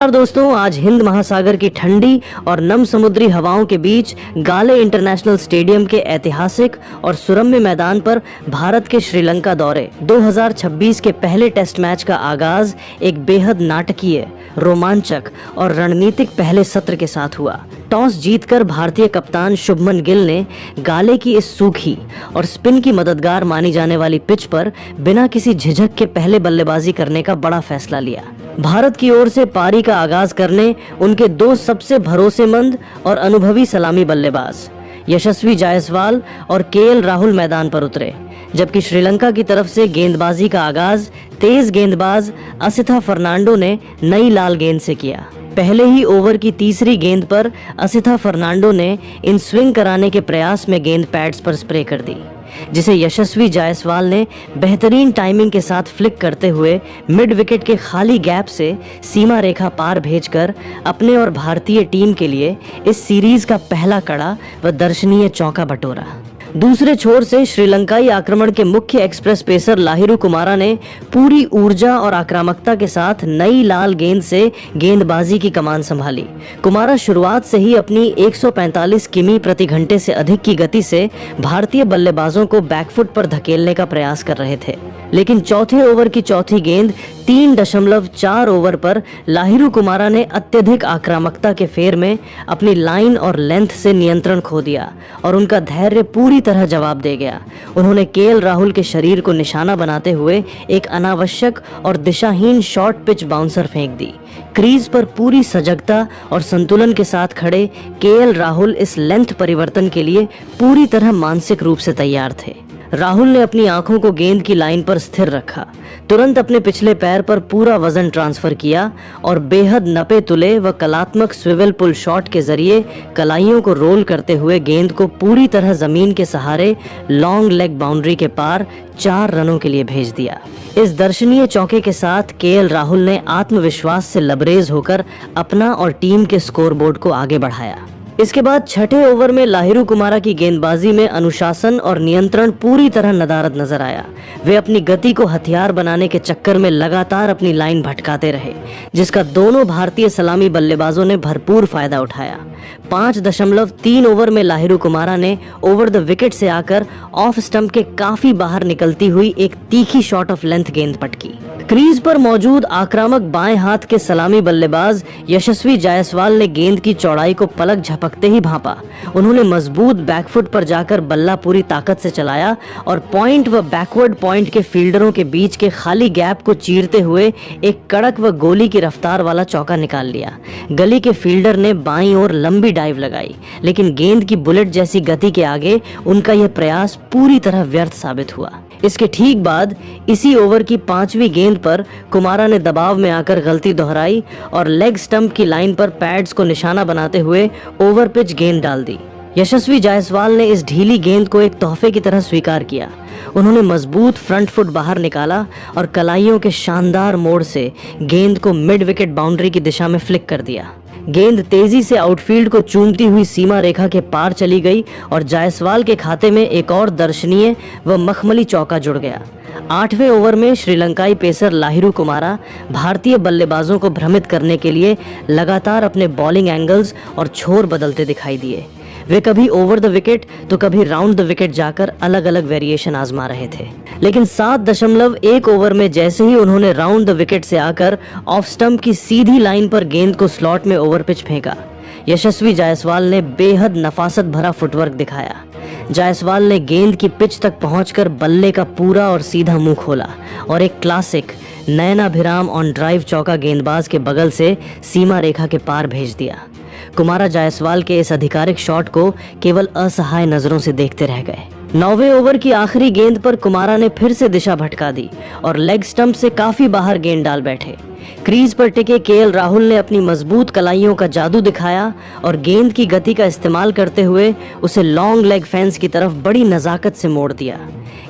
और दोस्तों, आज हिंद महासागर की ठंडी और नम समुद्री हवाओं के बीच गाले इंटरनेशनल स्टेडियम के ऐतिहासिक और सुरम्य मैदान पर भारत के श्रीलंका दौरे 2026 के पहले टेस्ट मैच का आगाज एक बेहद नाटकीय, रोमांचक और रणनीतिक पहले सत्र के साथ हुआ। टॉस जीतकर भारतीय कप्तान शुभमन गिल ने गाले की इस सूखी और स्पिन की मददगार मानी जाने वाली पिच पर बिना किसी झिझक के पहले बल्लेबाजी करने का बड़ा फैसला लिया। भारत की ओर से पारी का आगाज करने उनके दो सबसे भरोसेमंद और अनुभवी सलामी बल्लेबाज यशस्वी जायसवाल और केएल राहुल मैदान पर उतरे, जबकि श्रीलंका की तरफ से गेंदबाजी का आगाज तेज गेंदबाज असिथा फर्नांडो ने नई लाल गेंद से किया। पहले ही ओवर की तीसरी गेंद पर असिथा फर्नांडो ने इन स्विंग कराने के प्रयास में गेंद पैड्स पर स्प्रे कर दी, जिसे यशस्वी जायसवाल ने बेहतरीन टाइमिंग के साथ फ्लिक करते हुए मिड विकेट के खाली गैप से सीमा रेखा पार भेजकर अपने और भारतीय टीम के लिए इस सीरीज का पहला कड़ा व दर्शनीय चौका बटोरा। दूसरे छोर से श्रीलंकाई आक्रमण के मुख्य एक्सप्रेस पेसर लाहिरू कुमारा ने पूरी ऊर्जा और आक्रामकता के साथ नई लाल गेंद से गेंदबाजी की कमान संभाली। कुमारा शुरुआत से ही अपनी 145 किमी प्रति घंटे से अधिक की गति से भारतीय बल्लेबाजों को बैकफुट पर धकेलने का प्रयास कर रहे थे, लेकिन चौथे ओवर की चौथी गेंद 3.4 ओवर पर लाहिरू कुमारा ने अत्यधिक आक्रामकता के फेर में अपनी लाइन और लेंथ से नियंत्रण खो दिया और उनका धैर्य पूरी तरह जवाब दे गया। उन्होंने केएल राहुल के शरीर को निशाना बनाते हुए एक अनावश्यक और दिशाहीन शॉर्ट पिच बाउंसर फेंक दी। क्रीज पर पूरी सजगता और संतुलन के साथ खड़े केएल राहुल इस लेंथ परिवर्तन के लिए पूरी तरह मानसिक रूप से तैयार थे। राहुल ने अपनी आंखों को गेंद की लाइन पर स्थिर रखा, तुरंत अपने पिछले पैर पर पूरा वजन ट्रांसफर किया और बेहद नपे तुले व कलात्मक स्विवेल पुल शॉट के जरिए कलाइयों को रोल करते हुए गेंद को पूरी तरह जमीन के सहारे लॉन्ग लेग बाउंड्री के पार 4 रनों के लिए भेज दिया। इस दर्शनीय चौके के साथ केएल राहुल ने आत्मविश्वास से लबरेज होकर अपना और टीम के स्कोरबोर्ड को आगे बढ़ाया। इसके बाद छठे ओवर में लाहिरू कुमारा की गेंदबाजी में अनुशासन और नियंत्रण पूरी तरह नदारद नजर आया। वे अपनी गति को हथियार बनाने के चक्कर में लगातार अपनी लाइन भटकाते रहे, जिसका दोनों भारतीय सलामी बल्लेबाजों ने भरपूर फायदा उठाया। 5.3 ओवर में लाहिरू कुमारा ने ओवर द विकेट से आकर ऑफ स्टंप के काफी बाहर निकलती हुई एक तीखी शॉट ऑफ लेंथ गेंद पटकी। क्रीज पर मौजूद आक्रामक बाएं हाथ के सलामी बल्लेबाज यशस्वी जायसवाल ने गेंद की चौड़ाई को पलक झपकते ही भांपा। उन्होंने मजबूत बैकफुट पर जाकर बल्ला पूरी ताकत से चलाया और पॉइंट व बैकवर्ड पॉइंट के फील्डरों के बीच के खाली गैप को चीरते हुए एक कड़क व गोली की रफ्तार वाला चौका निकाल लिया। गली के फील्डर ने बाईं ओर लंबी डाइव लगाई, लेकिन गेंद की बुलेट जैसी गति के आगे उनका यह प्रयास पूरी तरह व्यर्थ साबित हुआ। इसके ठीक बाद इसी ओवर की 5वीं गेंद पर कुमारा ने दबाव में आकर गलती दोहराई और लेग स्टंप की लाइन पर पैड्स को निशाना बनाते हुए ओवर पिच गेंद डाल दी। यशस्वी जायसवाल ने इस ढीली गेंद को एक तोहफे की तरह स्वीकार किया। उन्होंने मजबूत फ्रंट फुट बाहर निकाला और कलाइयों के शानदार मोड़ से गेंद को मिड विकेट बाउंड्री की दिशा में फ्लिक कर दिया। गेंद तेजी से आउटफील्ड को चूमती हुई सीमा रेखा के पार चली गई और जायसवाल के खाते में एक और दर्शनीय व मखमली चौका जुड़ गया। 8वें ओवर में श्रीलंकाई पेसर लाहिरू कुमारा भारतीय बल्लेबाजों को भ्रमित करने के लिए लगातार अपने बॉलिंग एंगल्स और छोर बदलते दिखाई दिए। वे कभी ओवर द विकेट तो कभी राउंड द विकेट जाकर अलग अलग वेरिएशन आजमा रहे थे, लेकिन 7.1 ओवर में जैसे ही उन्होंने राउंड द विकेट से आकर ऑफ स्टंप की सीधी लाइन पर गेंद को स्लॉट में ओवर पिच फेंका, यशस्वी जायसवाल ने बेहद नफासत भरा फुटवर्क दिखाया। जायसवाल ने गेंद की पिच तक पहुंचकर बल्ले का पूरा और सीधा मुंह खोला और एक क्लासिक नयनाभिराम ऑन ड्राइव चौका गेंदबाज के बगल से सीमा रेखा के पार भेज दिया। कुमारा जायसवाल के इस आधिकारिक शॉट को केवल असहाय नजरों से देखते रह गए। 9वें ओवर की आखिरी गेंद पर कुमारा ने फिर से दिशा भटका दी और लेग स्टंप से काफी बाहर गेंद डाल बैठे। क्रीज पर टिके केएल राहुल ने अपनी मजबूत कलाइयों का जादू दिखाया और गेंद की गति का इस्तेमाल करते हुए उसे लॉन्ग लेग फेंस की तरफ बड़ी नजाकत से मोड़ दिया।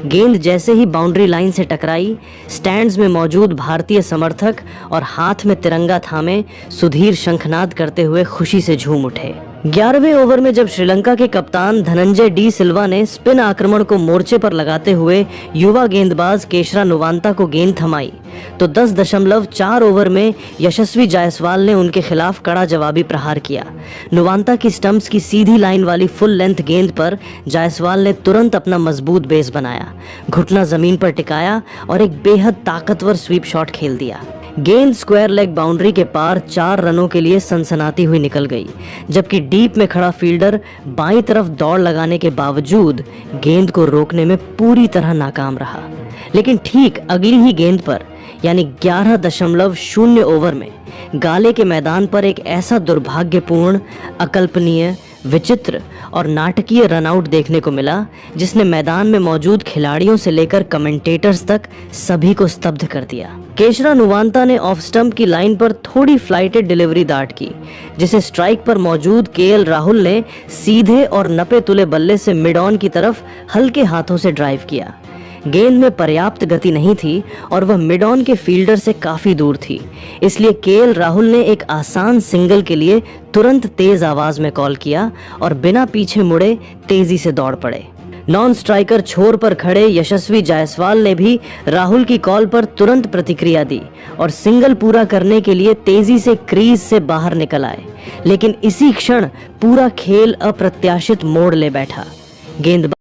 गेंद जैसे ही बाउंड्री लाइन से टकराई, स्टैंड्स में मौजूद भारतीय समर्थक और हाथ में तिरंगा थामे सुधीर शंखनाद करते हुए खुशी से झूम उठे। 11वें ओवर में जब श्रीलंका के कप्तान धनंजय डी सिल्वा ने स्पिन आक्रमण को मोर्चे पर लगाते हुए युवा गेंदबाज केशरा नुवांता को गेंद थमाई, तो 10.4 ओवर में यशस्वी जायसवाल ने उनके खिलाफ कड़ा जवाबी प्रहार किया। नुवांता की स्टंप्स की सीधी लाइन वाली फुल लेंथ गेंद पर जायसवाल ने तुरंत अपना मजबूत बेस बनाया, घुटना जमीन पर टिकाया और एक बेहद ताकतवर स्वीप शॉट खेल दिया। गेंद स्क्वायर लेग बाउंड्री के पार 4 रनों के लिए सनसनाती हुई निकल गई, जबकि डीप में खड़ा फील्डर बाईं तरफ दौड़ लगाने के बावजूद गेंद को रोकने में पूरी तरह नाकाम रहा। लेकिन ठीक अगली ही गेंद पर यानी 11.0 ओवर में गाले के मैदान पर एक ऐसा दुर्भाग्यपूर्ण, अकल्पनीय, विचित्र और नाटकीय रनआउट देखने को मिला जिसने मैदान में मौजूद खिलाड़ियों से लेकर कमेंटेटर्स तक सभी को स्तब्ध कर दिया। केशरा नुवांता ने ऑफ स्टंप की लाइन पर थोड़ी फ्लाइटेड डिलीवरी दाट की, जिसे स्ट्राइक पर मौजूद केएल राहुल ने सीधे और नपे तुले बल्ले से मिड ऑन की तरफ हल्के हाथों से ड्राइव किया। गेंद में पर्याप्त गति नहीं थी और वह मिड ऑन के फील्डर से काफी दूर थी, इसलिए केएल राहुल ने एक आसान सिंगल के लिए तुरंत तेज आवाज में कॉल किया और बिना पीछे मुड़े तेजी से दौड़ पड़े। नॉन स्ट्राइकर छोर पर खड़े यशस्वी जायसवाल ने भी राहुल की कॉल पर तुरंत प्रतिक्रिया दी और सिंगल पूरा करने के लिए तेजी से क्रीज से बाहर निकल आए। लेकिन इसी क्षण पूरा खेल अप्रत्याशित मोड़ ले बैठा। गेंद